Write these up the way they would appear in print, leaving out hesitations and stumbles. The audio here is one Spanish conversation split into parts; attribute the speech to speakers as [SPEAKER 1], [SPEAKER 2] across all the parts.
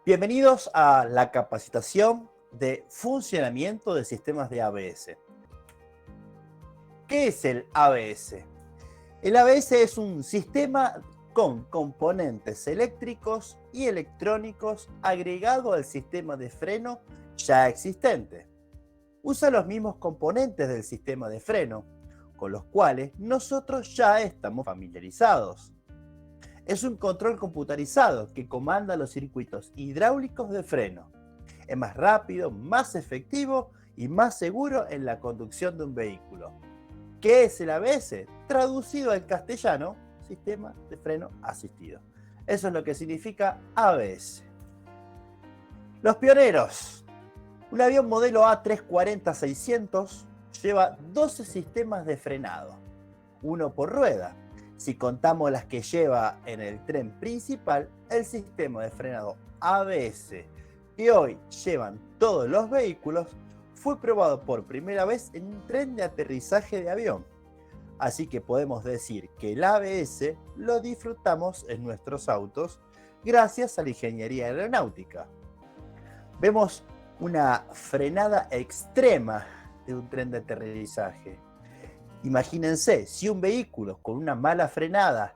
[SPEAKER 1] Bienvenidos a la capacitación de funcionamiento de sistemas de ABS. ¿Qué es el ABS? El ABS es un sistema con componentes eléctricos y electrónicos agregado al sistema de freno ya existente. Usa los mismos componentes del sistema de freno, con los cuales nosotros ya estamos familiarizados. Es un control computarizado que comanda los circuitos hidráulicos de freno. Es más rápido, más efectivo y más seguro en la conducción de un vehículo. ¿Qué es el ABS? Traducido al castellano, sistema de freno asistido. Eso es lo que significa ABS. Los pioneros. Un avión modelo A340-600 lleva 12 sistemas de frenado, uno por rueda. Si contamos las que lleva en el tren principal, el sistema de frenado ABS que hoy llevan todos los vehículos fue probado por primera vez en un tren de aterrizaje de avión. Así que podemos decir que el ABS lo disfrutamos en nuestros autos gracias a la ingeniería aeronáutica. Vemos una frenada extrema de un tren de aterrizaje. Imagínense, si un vehículo con una mala frenada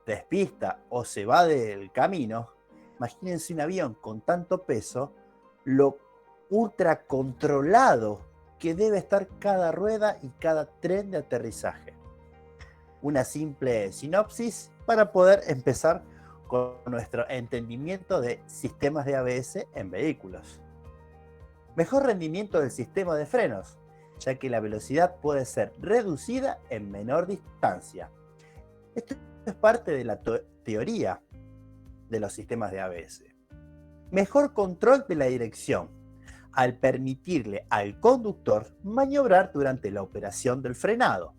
[SPEAKER 1] despista o se va del camino, imagínense un avión con tanto peso, lo ultra controlado que debe estar cada rueda y cada tren de aterrizaje. Una simple sinopsis para poder empezar con nuestro entendimiento de sistemas de ABS en vehículos. Mejor rendimiento del sistema de frenos, ya que la velocidad puede ser reducida en menor distancia. Esto es parte de la teoría de los sistemas de ABS. Mejor control de la dirección, al permitirle al conductor maniobrar durante la operación del frenado.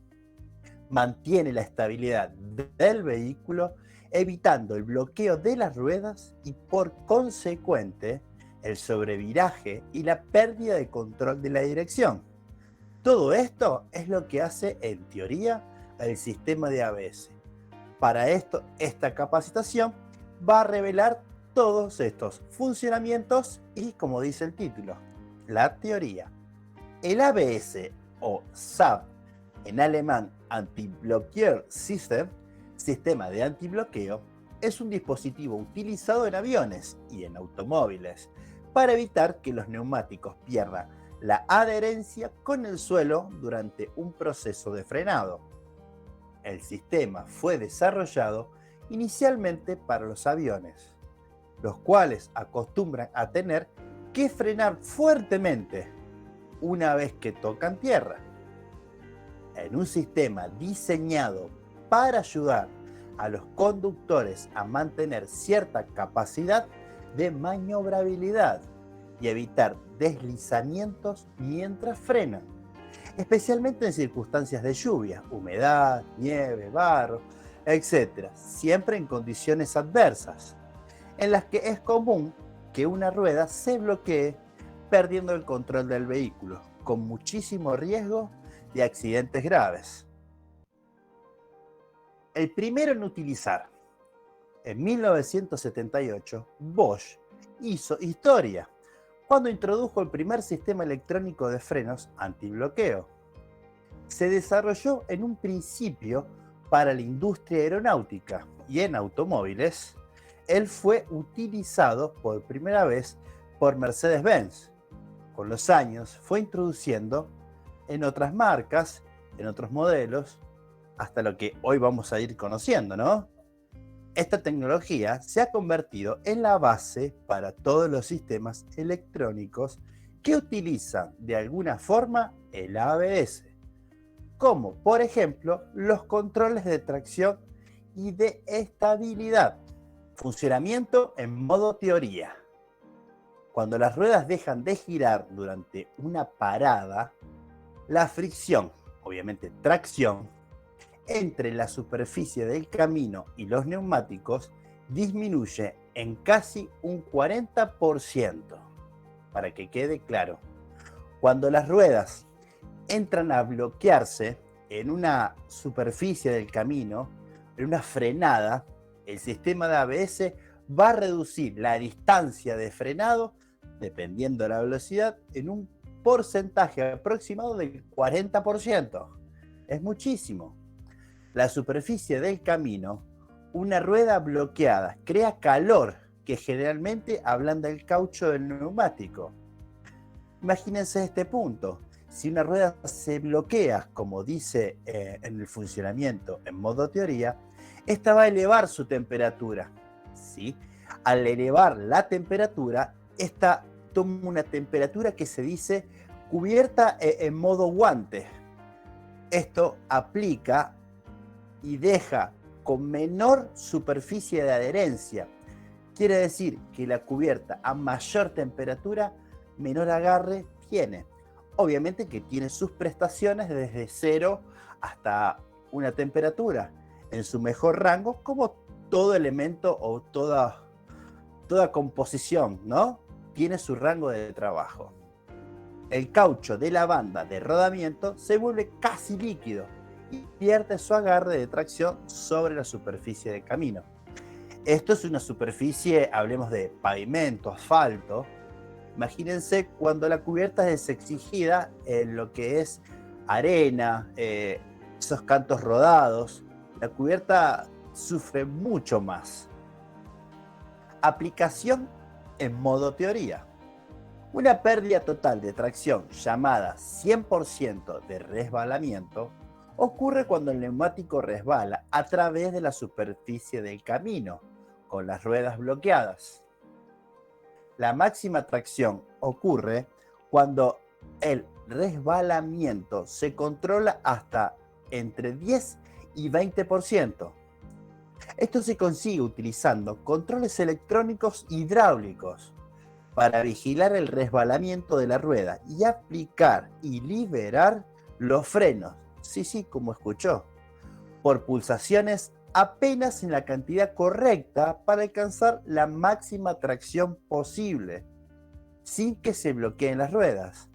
[SPEAKER 1] Mantiene la estabilidad del vehículo, evitando el bloqueo de las ruedas y, por consecuente, el sobreviraje y la pérdida de control de la dirección. Todo esto es lo que hace, en teoría, el sistema de ABS. Para esto, esta capacitación va a revelar todos estos funcionamientos y, como dice el título, la teoría. El ABS o SAB, en alemán Anti-Blocker System, sistema de antibloqueo, es un dispositivo utilizado en aviones y en automóviles para evitar que los neumáticos pierdan la adherencia con el suelo durante un proceso de frenado. El sistema fue desarrollado inicialmente para los aviones, los cuales acostumbran a tener que frenar fuertemente una vez que tocan tierra. En un sistema diseñado para ayudar a los conductores a mantener cierta capacidad de maniobrabilidad y evitar deslizamientos mientras frenan, especialmente en circunstancias de lluvia, humedad, nieve, barro, etc., siempre en condiciones adversas, en las que es común que una rueda se bloquee perdiendo el control del vehículo, con muchísimo riesgo de accidentes graves. El primero en utilizar. En 1978, Bosch hizo historia cuando introdujo el primer sistema electrónico de frenos antibloqueo. Se desarrolló en un principio para la industria aeronáutica y en automóviles. Él fue utilizado por primera vez por Mercedes-Benz. Con los años fue introduciendo en otras marcas, en otros modelos, hasta lo que hoy vamos a ir conociendo, ¿no? Esta tecnología se ha convertido en la base para todos los sistemas electrónicos que utilizan de alguna forma el ABS, como por ejemplo los controles de tracción y de estabilidad. Funcionamiento en modo teoría. Cuando las ruedas dejan de girar durante una parada, la fricción, obviamente tracción, entre la superficie del camino y los neumáticos disminuye en casi un 40%. Para que quede claro, cuando las ruedas entran a bloquearse en una superficie del camino, en una frenada, el sistema de ABS va a reducir la distancia de frenado, dependiendo de la velocidad, en un porcentaje aproximado del 40%. Es muchísimo. La superficie del camino, una rueda bloqueada, crea calor que generalmente ablanda el caucho del neumático. Imagínense este punto. Si una rueda se bloquea, como dice en el funcionamiento en modo teoría, esta va a elevar su temperatura. ¿Sí? Al elevar la temperatura, esta toma una temperatura que se dice cubierta en modo guante. Esto aplica y deja con menor superficie de adherencia. Quiere decir que la cubierta a mayor temperatura, menor agarre tiene. Obviamente que tiene sus prestaciones desde 0 hasta una temperatura en su mejor rango, como todo elemento o toda composición, ¿no? Tiene su rango de trabajo. El caucho de la banda de rodamiento se vuelve casi líquido y pierde su agarre de tracción sobre la superficie del camino. Esto es una superficie, hablemos de pavimento, asfalto. Imagínense cuando la cubierta es exigida en lo que es arena, esos cantos rodados, la cubierta sufre mucho más. Aplicación en modo teoría. Una pérdida total de tracción llamada 100% de resbalamiento ocurre cuando el neumático resbala a través de la superficie del camino, con las ruedas bloqueadas. La máxima tracción ocurre cuando el resbalamiento se controla hasta entre 10 y 20%. Esto se consigue utilizando controles electrónicos hidráulicos para vigilar el resbalamiento de la rueda y aplicar y liberar los frenos, sí, como escuchó, por pulsaciones apenas en la cantidad correcta para alcanzar la máxima tracción posible, sin que se bloqueen las ruedas.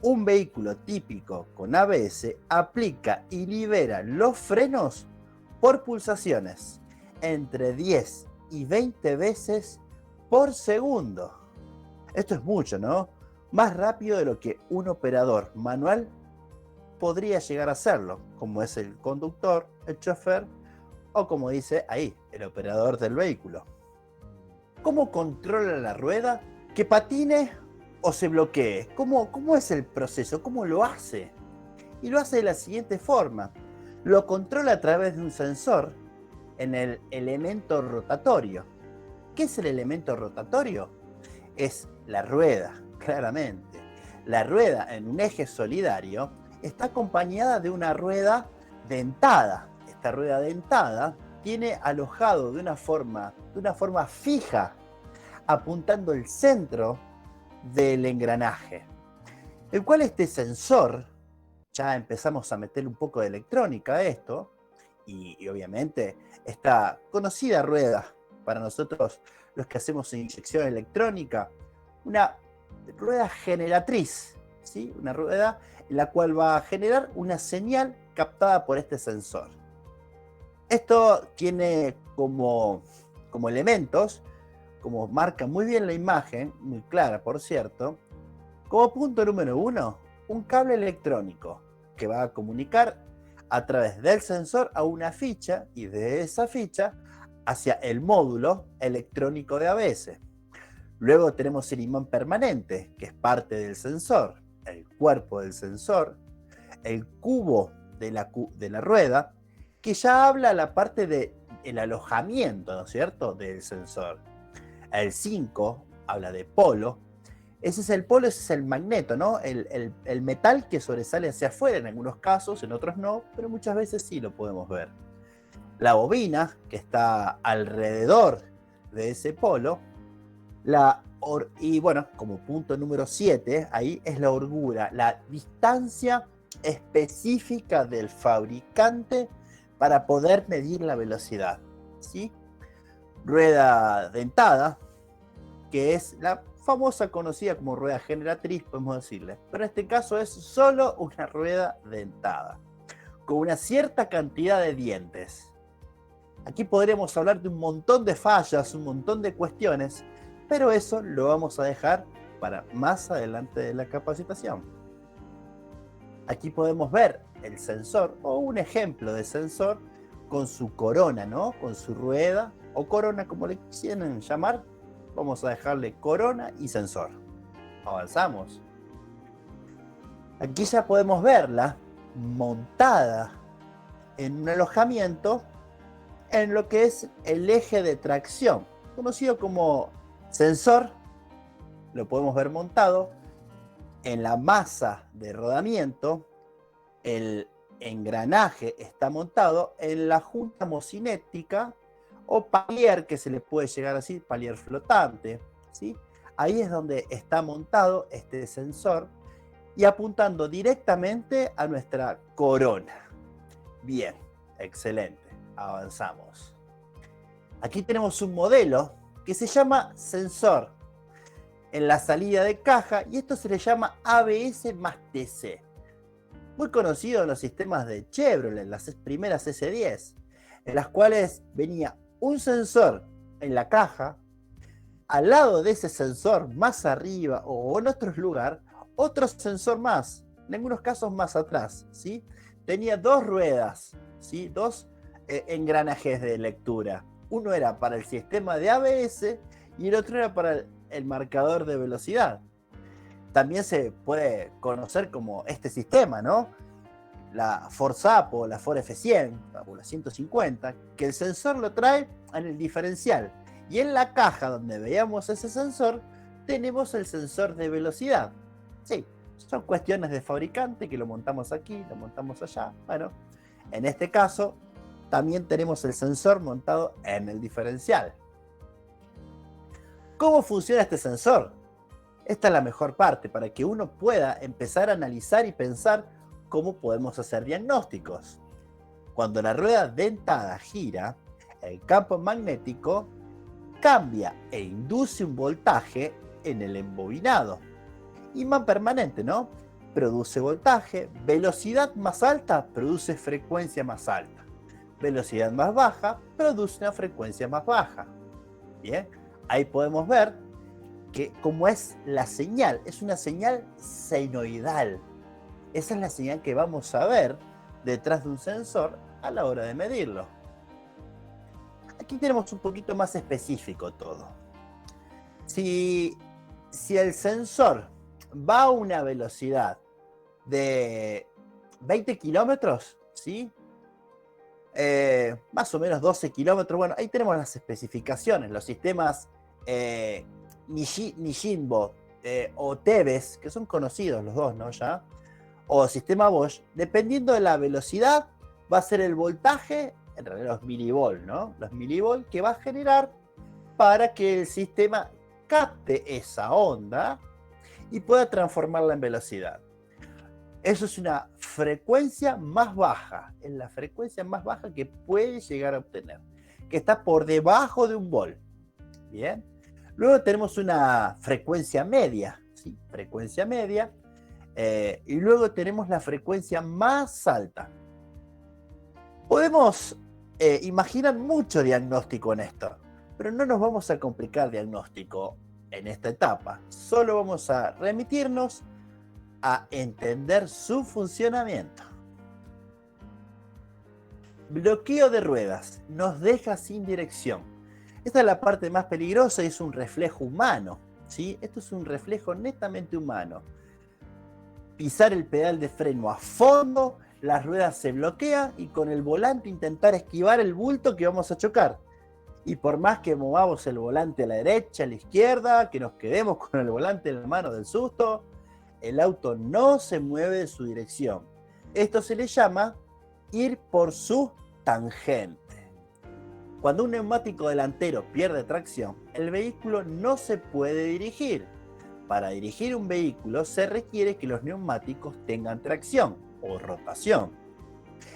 [SPEAKER 1] Un vehículo típico con ABS aplica y libera los frenos por pulsaciones entre 10 y 20 veces por segundo. Esto es mucho, ¿no? Más rápido de lo que un operador manual podría llegar a hacerlo, como es el conductor, el chofer, o como dice ahí, el operador del vehículo. ¿Cómo controla la rueda? ¿Que patine o se bloquee? ¿Cómo es el proceso? ¿Cómo lo hace? Y lo hace de la siguiente forma. Lo controla a través de un sensor en el elemento rotatorio. ¿Qué es el elemento rotatorio? Es la rueda, claramente. La rueda en un eje solidario está acompañada de una rueda dentada. Esta rueda dentada tiene alojado de una forma fija, apuntando el centro del engranaje, el cual este sensor, ya empezamos a meter un poco de electrónica a esto, y obviamente esta conocida rueda para nosotros los que hacemos inyección electrónica, una rueda generatriz, ¿sí? Una rueda en la cual va a generar una señal captada por este sensor. Esto tiene como elementos, como marca muy bien la imagen, muy clara por cierto, como punto número 1, un cable electrónico que va a comunicar a través del sensor a una ficha y de esa ficha hacia el módulo electrónico de ABS. Luego tenemos el imán permanente, que es parte del sensor, el cuerpo del sensor, el cubo de la rueda, que ya habla la parte del alojamiento, ¿no es cierto?, del sensor. El 5 habla de polo. Ese es el polo, ese es el magneto, ¿no? El metal que sobresale hacia afuera en algunos casos, en otros no, pero muchas veces sí lo podemos ver. La bobina, que está alrededor de ese polo. Y bueno, como punto número 7, ahí es la orgura, la distancia específica del fabricante para poder medir la velocidad, ¿sí? Rueda dentada, que es la famosa conocida como rueda generatriz, podemos decirle, pero en este caso es solo una rueda dentada, con una cierta cantidad de dientes. Aquí podremos hablar de un montón de fallas, un montón de cuestiones, pero eso lo vamos a dejar para más adelante de la capacitación. Aquí podemos ver el sensor o un ejemplo de sensor con su corona, ¿no? Con su rueda o corona, como le quieran llamar. Vamos a dejarle corona y sensor. Avanzamos. Aquí ya podemos verla montada en un alojamiento en lo que es el eje de tracción, conocido como sensor. Lo podemos ver montado en la masa de rodamiento. El engranaje está montado en la junta mocinética o palier, que se le puede llegar así, palier flotante, ¿sí? Ahí es donde está montado este sensor y apuntando directamente a nuestra corona. Bien, excelente, avanzamos. Aquí tenemos un modelo que se llama sensor en la salida de caja y esto se le llama ABS más TC. Muy conocido en los sistemas de Chevrolet, las primeras S10, en las cuales venía un sensor en la caja, al lado de ese sensor más arriba o en otro lugar, otro sensor más, en algunos casos más atrás, ¿sí? Tenía dos ruedas, ¿sí? Dos engranajes de lectura. Uno era para el sistema de ABS y el otro era para el marcador de velocidad. También se puede conocer como este sistema, ¿no? La Ford-SAP o la Ford F100 o la 150, que el sensor lo trae en el diferencial. Y en la caja donde veíamos ese sensor, tenemos el sensor de velocidad. Sí, son cuestiones de fabricante que lo montamos aquí, lo montamos allá. Bueno, en este caso, también tenemos el sensor montado en el diferencial. ¿Cómo funciona este sensor? Esta es la mejor parte para que uno pueda empezar a analizar y pensar cómo podemos hacer diagnósticos. Cuando la rueda dentada gira, el campo magnético cambia e induce un voltaje en el embobinado. Imán permanente, ¿no? Produce voltaje, velocidad más alta produce frecuencia más alta. Velocidad más baja produce una frecuencia más baja. Bien, ahí podemos ver que como es la señal, es una señal senoidal. Esa es la señal que vamos a ver detrás de un sensor a la hora de medirlo. Aquí tenemos un poquito más específico todo. Si el sensor va a una velocidad de 20 kilómetros, ¿sí? Más o menos 12 kilómetros. Bueno, ahí tenemos las especificaciones, los sistemas Nijinbo o Tebes, que son conocidos los dos, ¿no? Ya. O sistema Bosch, dependiendo de la velocidad, va a ser el voltaje, en realidad los milivolt, ¿no? Los milivolt que va a generar para que el sistema capte esa onda y pueda transformarla en velocidad. Eso es una frecuencia más baja, es la frecuencia más baja que puede llegar a obtener, que está por debajo de un volt. Bien. Luego tenemos una frecuencia media, ¿sí? Frecuencia media. Y luego tenemos la frecuencia más alta. Podemos imaginar mucho diagnóstico en esto, pero no nos vamos a complicar diagnóstico en esta etapa. Solo vamos a remitirnos a entender su funcionamiento. Bloqueo de ruedas nos deja sin dirección. Esta es la parte más peligrosa y es un reflejo humano, ¿sí? Esto es un reflejo netamente humano. Pisar el pedal de freno a fondo, las ruedas se bloquean y con el volante intentar esquivar el bulto que vamos a chocar. Y por más que movamos el volante a la derecha, a la izquierda, que nos quedemos con el volante en la mano del susto, el auto no se mueve de su dirección. Esto se le llama ir por su tangente. Cuando un neumático delantero pierde tracción, el vehículo no se puede dirigir. Para dirigir un vehículo se requiere que los neumáticos tengan tracción o rotación.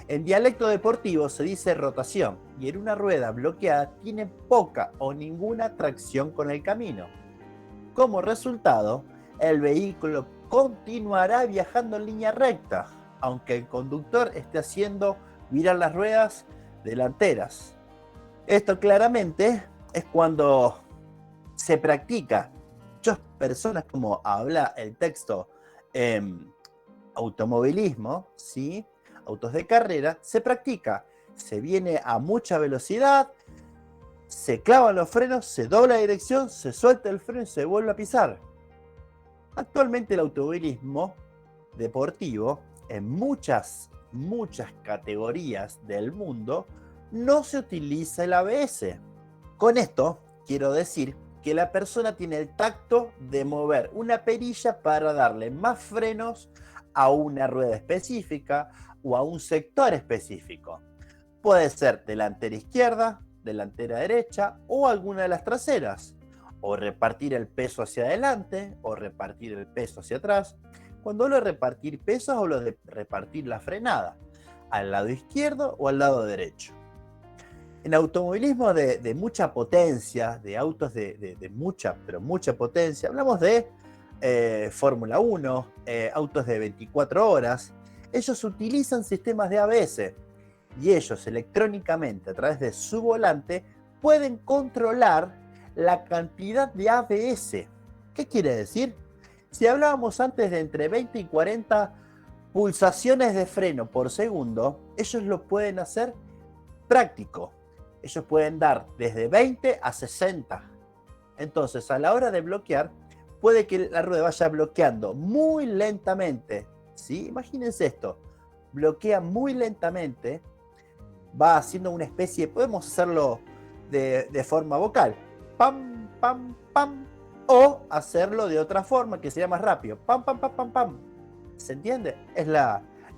[SPEAKER 1] En dialecto deportivo se dice rotación y en una rueda bloqueada tiene poca o ninguna tracción con el camino. Como resultado, el vehículo continuará viajando en línea recta, aunque el conductor esté haciendo virar las ruedas delanteras. Esto claramente es cuando se practica. Muchas personas, como habla el texto, automovilismo, ¿sí? Autos de carrera, se practica. Se viene a mucha velocidad, se clavan los frenos, se dobla la dirección, se suelta el freno y se vuelve a pisar. Actualmente el automovilismo deportivo, en muchas categorías del mundo, no se utiliza el ABS. Con esto quiero decir que la persona tiene el tacto de mover una perilla para darle más frenos a una rueda específica o a un sector específico. Puede ser delantera izquierda, delantera derecha o alguna de las traseras. O repartir el peso hacia adelante o repartir el peso hacia atrás. Cuando hablo de repartir pesos, hablo de repartir la frenada al lado izquierdo o al lado derecho. En automovilismo de mucha potencia, de autos de mucha, pero mucha potencia, hablamos de Fórmula 1, autos de 24 horas, ellos utilizan sistemas de ABS y ellos electrónicamente a través de su volante pueden controlar la cantidad de ABS. ¿Qué quiere decir? Si hablábamos antes de entre 20 y 40 pulsaciones de freno por segundo, ellos lo pueden hacer práctico. Ellos pueden dar desde 20 a 60. Entonces, a la hora de bloquear, puede que la rueda vaya bloqueando muy lentamente. ¿Sí? Imagínense esto. Bloquea muy lentamente. Va haciendo una especie, podemos hacerlo de forma vocal. Pam, pam, pam. O hacerlo de otra forma que sería más rápido. Pam, pam, pam, pam, pam. ¿Se entiende? Es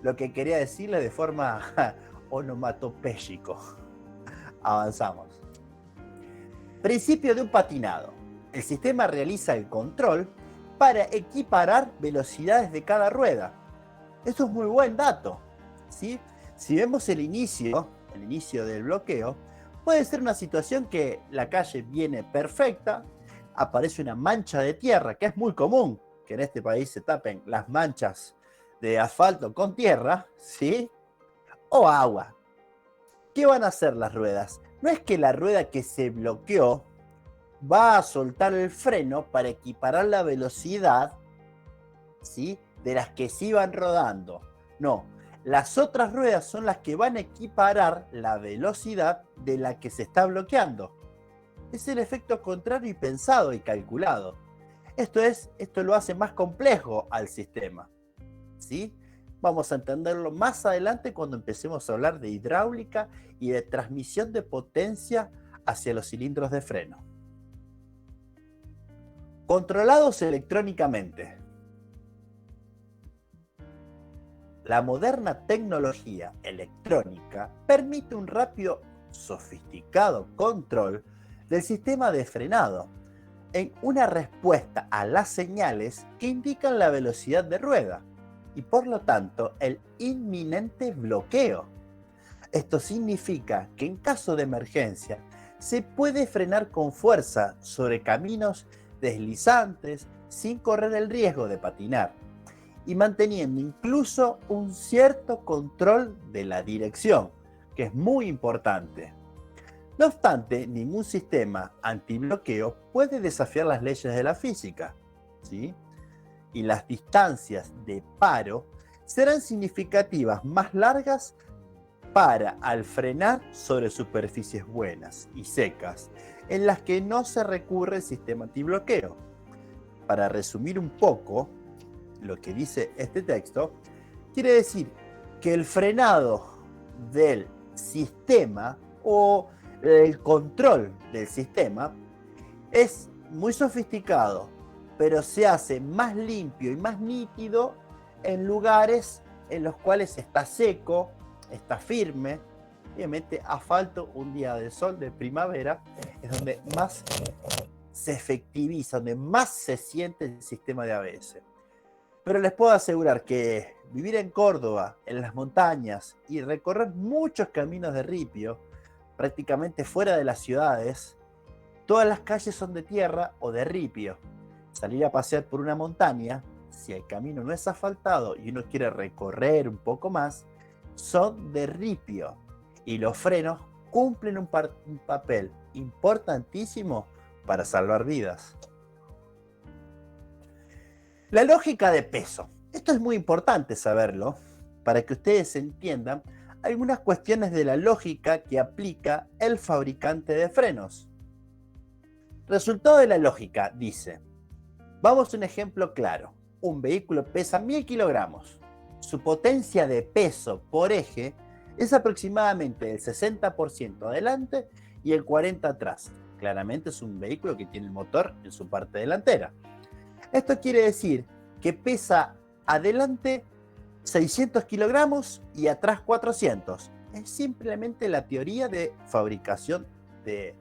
[SPEAKER 1] lo que quería decirle de forma onomatopéyico. Avanzamos. Principio de un patinado. El sistema realiza el control para equiparar velocidades de cada rueda. Esto es muy buen dato, ¿sí? Si vemos el inicio del bloqueo, puede ser una situación que la calle viene perfecta, aparece una mancha de tierra, que es muy común que en este país se tapen las manchas de asfalto con tierra, ¿sí? O agua. ¿Qué van a hacer las ruedas? No es que la rueda que se bloqueó va a soltar el freno para equiparar la velocidad, ¿sí?, de las que se iban rodando. No, las otras ruedas son las que van a equiparar la velocidad de la que se está bloqueando. Es el efecto contrario y pensado y calculado. Esto lo hace más complejo al sistema, ¿sí? Vamos a entenderlo más adelante cuando empecemos a hablar de hidráulica y de transmisión de potencia hacia los cilindros de freno. Controlados electrónicamente. La moderna tecnología electrónica permite un rápido, sofisticado control del sistema de frenado en una respuesta a las señales que indican la velocidad de rueda y por lo tanto el inminente bloqueo. Esto significa que en caso de emergencia se puede frenar con fuerza sobre caminos deslizantes sin correr el riesgo de patinar y manteniendo incluso un cierto control de la dirección, que es muy importante. No obstante, ningún sistema antibloqueo puede desafiar las leyes de la física, ¿sí? Y las distancias de paro serán significativas más largas para al frenar sobre superficies buenas y secas, en las que no se recurre al sistema antibloqueo. Para resumir un poco lo que dice este texto, quiere decir que el frenado del sistema o el control del sistema es muy sofisticado, pero se hace más limpio y más nítido en lugares en los cuales está seco, está firme. Obviamente, asfalto, un día de sol de primavera, es donde más se efectiviza, donde más se siente el sistema de ABS. Pero les puedo asegurar que vivir en Córdoba, en las montañas, y recorrer muchos caminos de ripio, prácticamente fuera de las ciudades, todas las calles son de tierra o de ripio. Salir a pasear por una montaña, si el camino no es asfaltado y uno quiere recorrer un poco más, son de ripio. Y los frenos cumplen un papel importantísimo para salvar vidas. La lógica de peso. Esto es muy importante saberlo para que ustedes entiendan algunas cuestiones de la lógica que aplica el fabricante de frenos. Resultado de la lógica dice, vamos a un ejemplo claro. Un vehículo pesa 1000 kilogramos. Su potencia de peso por eje es aproximadamente el 60% adelante y el 40% atrás. Claramente es un vehículo que tiene el motor en su parte delantera. Esto quiere decir que pesa adelante 600 kilogramos y atrás 400. Es simplemente la teoría de fabricación de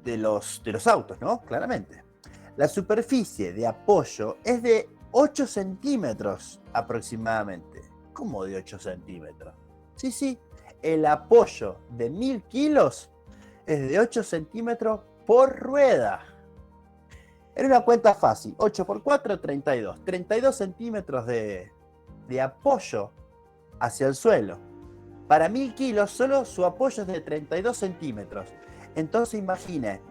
[SPEAKER 1] los autos, ¿no? Claramente. La superficie de apoyo es de 8 centímetros aproximadamente. ¿Cómo de 8 centímetros? Sí, el apoyo de 1000 kilos es de 8 centímetros por rueda. En una cuenta fácil, 8 por 4, 32. 32 centímetros de apoyo hacia el suelo. Para 1000 kilos, solo su apoyo es de 32 centímetros. Entonces imagine,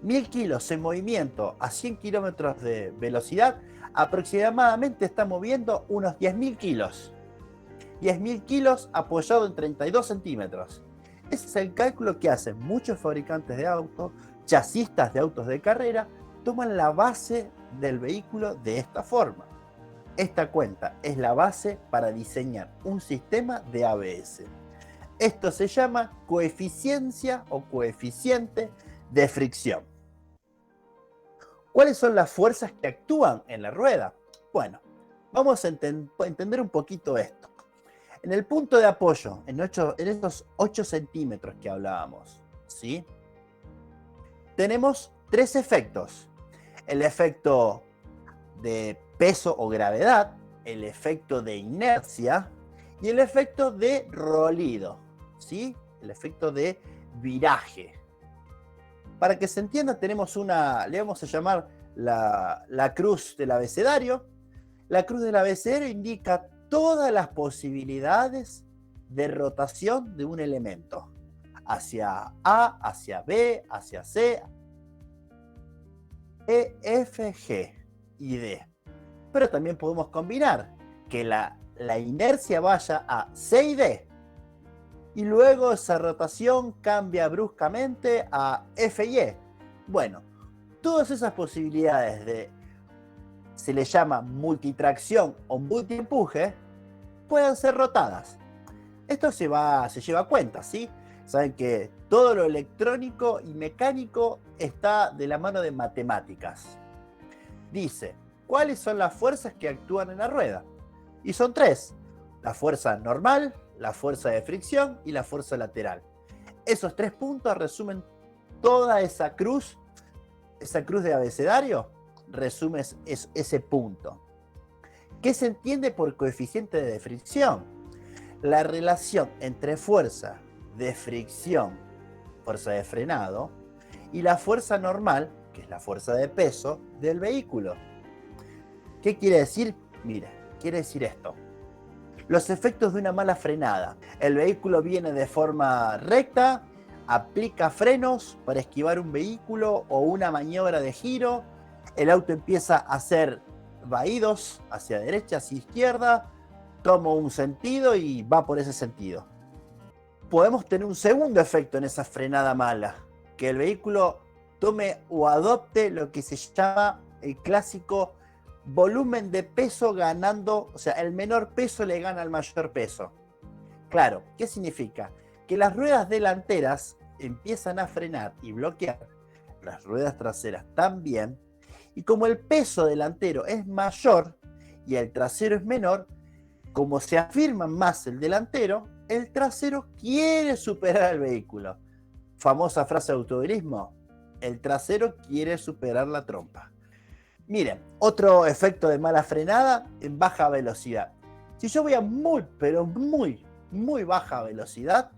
[SPEAKER 1] 1000 kilos en movimiento a 100 kilómetros de velocidad, aproximadamente está moviendo unos 10.000 kilos. 10.000 kilos apoyado en 32 centímetros. Ese es el cálculo que hacen muchos fabricantes de autos, chasis de autos de carrera, toman la base del vehículo de esta forma. Esta cuenta es la base para diseñar un sistema de ABS. Esto se llama coeficiencia o coeficiente de fricción. ¿Cuáles son las fuerzas que actúan en la rueda? Bueno, vamos a entender un poquito esto. En el punto de apoyo, en estos 8 centímetros que hablábamos, ¿sí? Tenemos 3 efectos. El efecto de peso o gravedad, el efecto de inercia y el efecto de rolido, ¿sí? El efecto de viraje. Para que se entienda, tenemos le vamos a llamar la cruz del abecedario. La cruz del abecedario indica todas las posibilidades de rotación de un elemento. Hacia A, hacia B, hacia C, E, F, G y D. Pero también podemos combinar que la inercia vaya a C y D. Y luego esa rotación cambia bruscamente a F y E. Bueno, todas esas posibilidades se le llama multitracción o multiempuje, pueden ser rotadas. Esto se lleva a cuenta, ¿sí? Saben que todo lo electrónico y mecánico está de la mano de matemáticas. Dice, ¿cuáles son las fuerzas que actúan en la rueda? Y son 3. La fuerza normal, la fuerza de fricción y la fuerza lateral. Esos 3 puntos resumen toda esa cruz de abecedario, resume ese punto. ¿Qué se entiende por coeficiente de fricción? La relación entre fuerza de fricción, fuerza de frenado, y la fuerza normal, que es la fuerza de peso del vehículo. ¿Qué quiere decir? Mira, quiere decir esto. Los efectos de una mala frenada. El vehículo viene de forma recta, aplica frenos para esquivar un vehículo o una maniobra de giro. El auto empieza a hacer vaídos hacia derecha, hacia izquierda, toma un sentido y va por ese sentido. Podemos tener un segundo efecto en esa frenada mala, que el vehículo tome o adopte lo que se llama el clásico volumen de peso ganando, o sea, el menor peso le gana al mayor peso. Claro, ¿qué significa? Que las ruedas delanteras empiezan a frenar y bloquear, las ruedas traseras también, y como el peso delantero es mayor y el trasero es menor, como se afirma más el delantero, el trasero quiere superar al vehículo. Famosa frase de automovilismo, el trasero quiere superar la trompa. Miren, otro efecto de mala frenada en baja velocidad. Si yo voy a pero muy baja velocidad,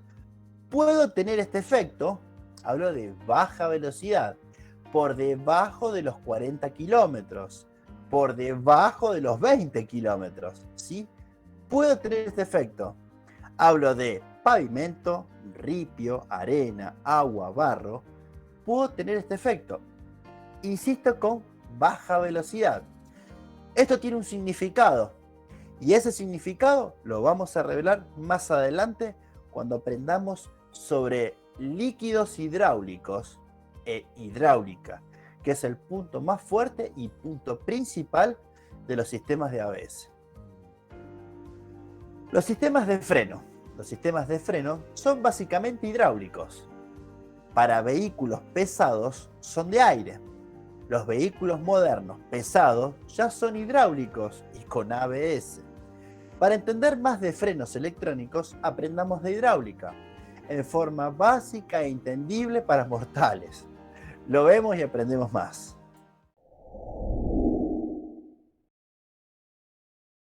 [SPEAKER 1] puedo tener este efecto, hablo de baja velocidad, por debajo de los 40 kilómetros, por debajo de los 20 kilómetros, ¿sí? Puedo tener este efecto. Hablo de pavimento, ripio, arena, agua, barro, pudo tener este efecto. Insisto, con baja velocidad. Esto tiene un significado, y ese significado lo vamos a revelar más adelante cuando aprendamos sobre líquidos hidráulicos e hidráulica, que es el punto más fuerte y punto principal de los sistemas de ABS. Los sistemas de freno. Los sistemas de freno son básicamente hidráulicos. Para vehículos pesados son de aire. Los vehículos modernos pesados ya son hidráulicos y con ABS. Para entender más de frenos electrónicos, aprendamos de hidráulica, en forma básica e entendible para mortales. Lo vemos y aprendemos más.